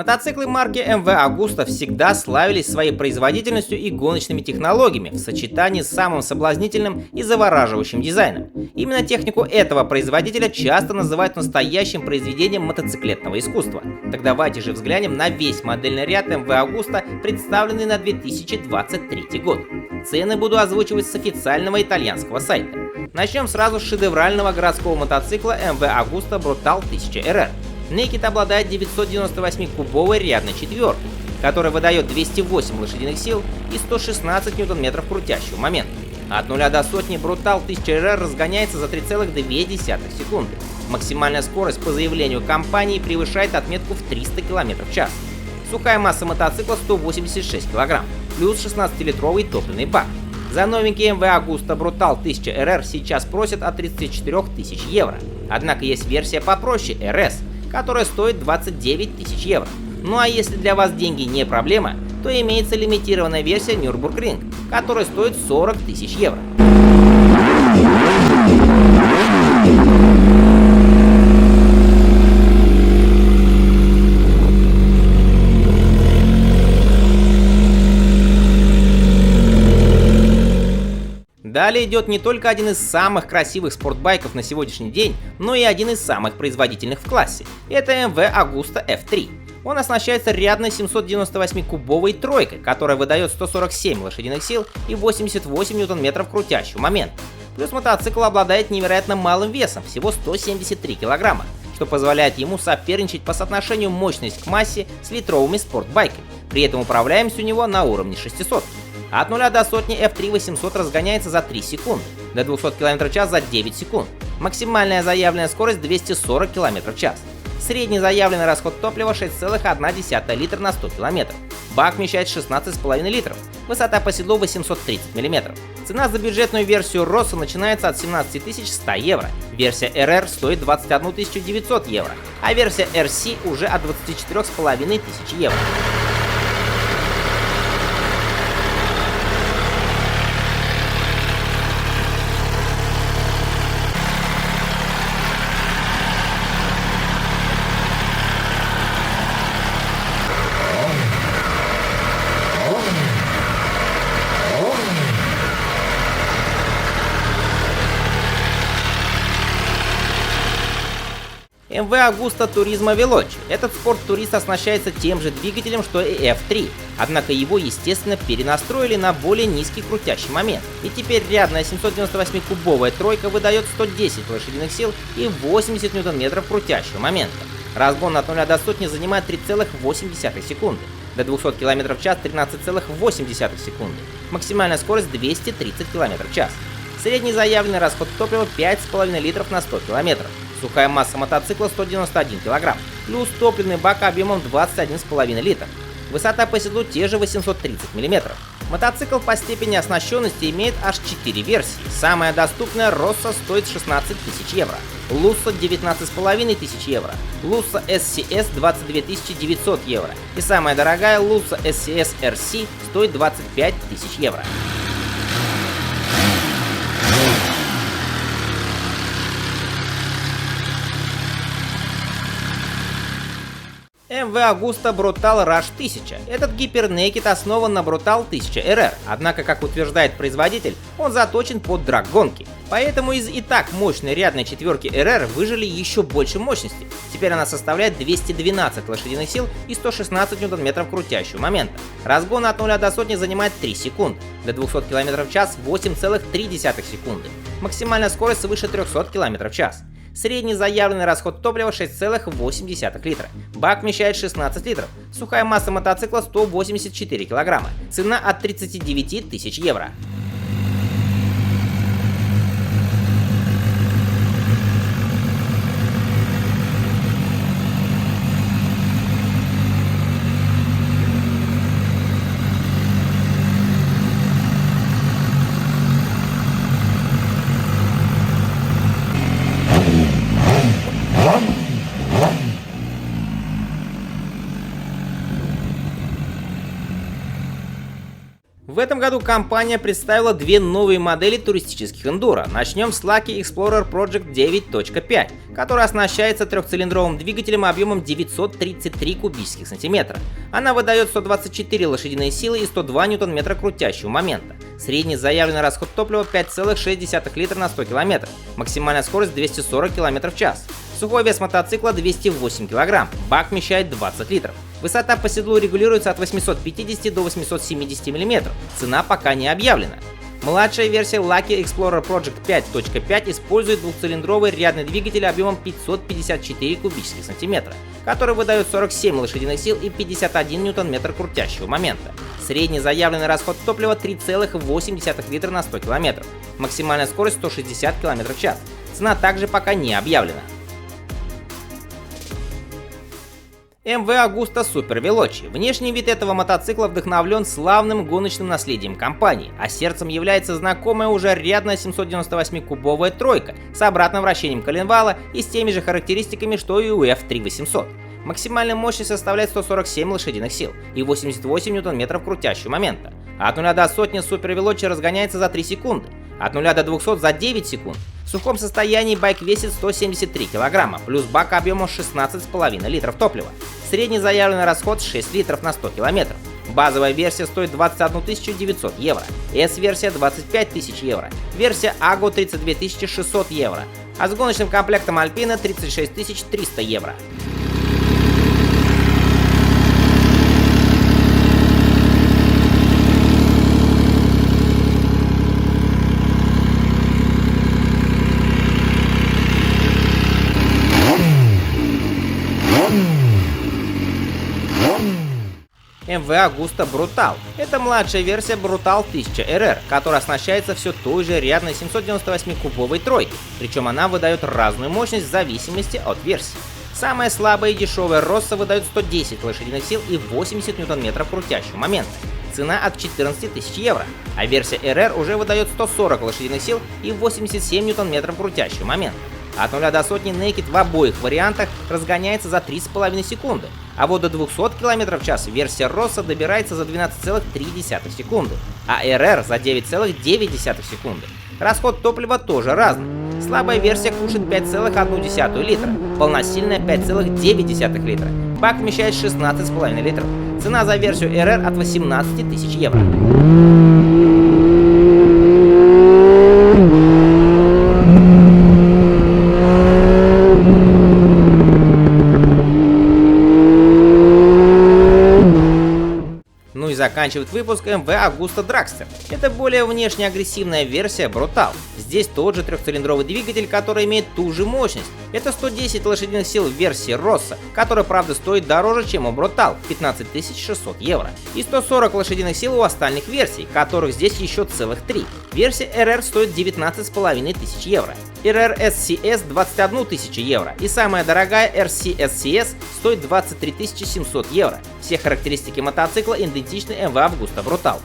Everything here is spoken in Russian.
Мотоциклы марки MV Agusta всегда славились своей производительностью и гоночными технологиями в сочетании с самым соблазнительным и завораживающим дизайном. Именно технику этого производителя часто называют настоящим произведением мотоциклетного искусства. Так давайте же взглянем на весь модельный ряд MV Agusta, представленный на 2023 год. Цены буду озвучивать с официального итальянского сайта. Начнем сразу с шедеврального городского мотоцикла MV Agusta Brutal 1000 RR. Naked обладает 998-кубовой рядной четверкой, которая выдает 208 лошадиных сил и 116 ньютон-метров крутящего момента. От 0 до сотни Brutal 1000 RR разгоняется за 3,2 секунды. Максимальная скорость по заявлению компании превышает отметку в 300 км в час. Сухая масса мотоцикла 186 кг, плюс 16-литровый топливный бак. За новенький MV Agusta Brutal 1000 RR сейчас просят от 34 тысяч евро. Однако есть версия попроще RS, которая стоит 29 тысяч евро. Ну а если для вас деньги не проблема, то имеется лимитированная версия Nürburgring, которая стоит 40 тысяч евро. Далее идет не только один из самых красивых спортбайков на сегодняшний день, но и один из самых производительных в классе. Это MV Agusta F3. Он оснащается рядной 798-кубовой тройкой, которая выдает 147 лошадиных сил и 88 ньютон-метров крутящего момента. Плюс мотоцикл обладает невероятно малым весом, всего 173 килограмма, что позволяет ему соперничать по соотношению мощность к массе с литровыми спортбайками. При этом управляемость у него на уровне 600. От 0 до сотни F3 800 разгоняется за 3 секунды, до 200 км в час за 9 секунд. Максимальная заявленная скорость 240 км в час. Средний заявленный расход топлива 6,1 литра на 100 км. Бак вмещает 16,5 литров. Высота по седлу 830 мм. Цена за бюджетную версию Rosso начинается от 17 100 евро. Версия RR стоит 21 900 евро, а версия RC уже от 24 500 евро. MV Agusta Turismo Veloce. Этот спорт-турист оснащается тем же двигателем, что и F3, однако его, естественно, перенастроили на более низкий крутящий момент. И теперь рядная 798-кубовая тройка выдает 110 лошадиных сил и 80 ньютон-метров крутящего момента. Разгон от 0 до сотни занимает 3,8 секунды, до 200 км в час 13,8 секунды. Максимальная скорость 230 км в час. Средний заявленный расход топлива 5,5 литров на 100 км. Сухая масса мотоцикла 191 кг, плюс топливный бак объемом 21,5 литра. Высота по седлу те же 830 мм. Мотоцикл по степени оснащенности имеет аж 4 версии. Самая доступная Rosso стоит 16 тысяч евро, Lusso 19,5 тысяч евро, Lusso SCS 22 900 евро и самая дорогая Lusso SCS RC стоит 25 тысяч евро. MV Agusta Brutal Rush 1000. Этот гипернекед основан на Brutal 1000 RR, однако, как утверждает производитель, он заточен под драг-гонки. Поэтому из и так мощной рядной четверки RR выжили еще больше мощности. Теперь она составляет 212 лошадиных сил и 116 ньютон-метров крутящего момента. Разгон от 0 до сотни занимает 3 секунды, до 200 км в час 8,3 секунды. Максимальная скорость свыше 300 км в час. Средний заявленный расход топлива 6,8 литра. Бак вмещает 16 литров. Сухая масса мотоцикла 184 килограмма. Цена от 39 тысяч евро. В этом году компания представила две новые модели туристических эндуро. Начнем с Lucky Explorer Project 9.5, которая оснащается трехцилиндровым двигателем объемом 933 кубических сантиметра. Она выдает 124 лошадиные силы и 102 ньютон-метра крутящего момента. Средний заявленный расход топлива 5,6 литра на 100 км. Максимальная скорость 240 км в час. Сухой вес мотоцикла 208 кг. Бак вмещает 20 литров. Высота по седлу регулируется от 850 до 870 мм. Цена пока не объявлена. Младшая версия Lucky Explorer Project 5.5 использует двухцилиндровый рядный двигатель объемом 554 кубических сантиметра, который выдает 47 лошадиных сил и 51 ньютон-метр крутящего момента. Средний заявленный расход топлива 3,8 литра на 100 км. Максимальная скорость 160 км в час. Цена также пока не объявлена. MV Agusta Super Veloce. Внешний вид этого мотоцикла вдохновлен славным гоночным наследием компании, а сердцем является знакомая уже рядная 798-кубовая тройка с обратным вращением коленвала и с теми же характеристиками, что и у F3800. Максимальная мощность составляет 147 лошадиных сил и 88 ньютон-метров крутящего момента. От 0 до сотни Super Veloce разгоняется за 3 секунды, от 0 до 200 за 9 секунд. В сухом состоянии байк весит 173 кг, плюс бак объемом 16,5 литров топлива. Средний заявленный расход 6 литров на 100 км. Базовая версия стоит 21 900 евро, S-версия 25 000 евро, версия Ago 32 600 евро, а с гоночным комплектом Alpina 36 300 евро. MV Agusta Brutal. Это младшая версия Brutal 1000 RR, которая оснащается все той же рядной 798-кубовой тройкой, причем она выдает разную мощность в зависимости от версии. Самая слабая и дешевая Rosso выдает 110 лошадиных сил и 80 ньютон-метров крутящего момента. Цена от 14 000 евро, а версия RR уже выдает 140 лошадиных сил и 87 ньютон-метров крутящего момента. От 0 до сотни Naked в обоих вариантах разгоняется за 3,5 секунды, а вот до 200 км в час версия Rosso добирается за 12,3 секунды, а RR за 9,9 секунды. Расход топлива тоже разный. Слабая версия кушает 5,1 литра, полносильная 5,9 литра. Бак вмещает 16,5 литров. Цена за версию RR от 18 000 евро. Заканчивает выпуск MV Agusta Dragster. Это более внешне агрессивная версия Brutal. Здесь тот же трехцилиндровый двигатель, который имеет ту же мощность. Это 110 лошадиных сил в версии Rosso, которая, правда, стоит дороже, чем у Brutal, 15 600 евро. И 140 лошадиных сил у остальных версий, которых здесь еще целых 3. Версия RR стоит 19,5 тысяч евро. RR SCS 21 000 евро. И самая дорогая RC SCS стоит 23 700 евро. Все характеристики мотоцикла идентичны MV Agusta Brutal.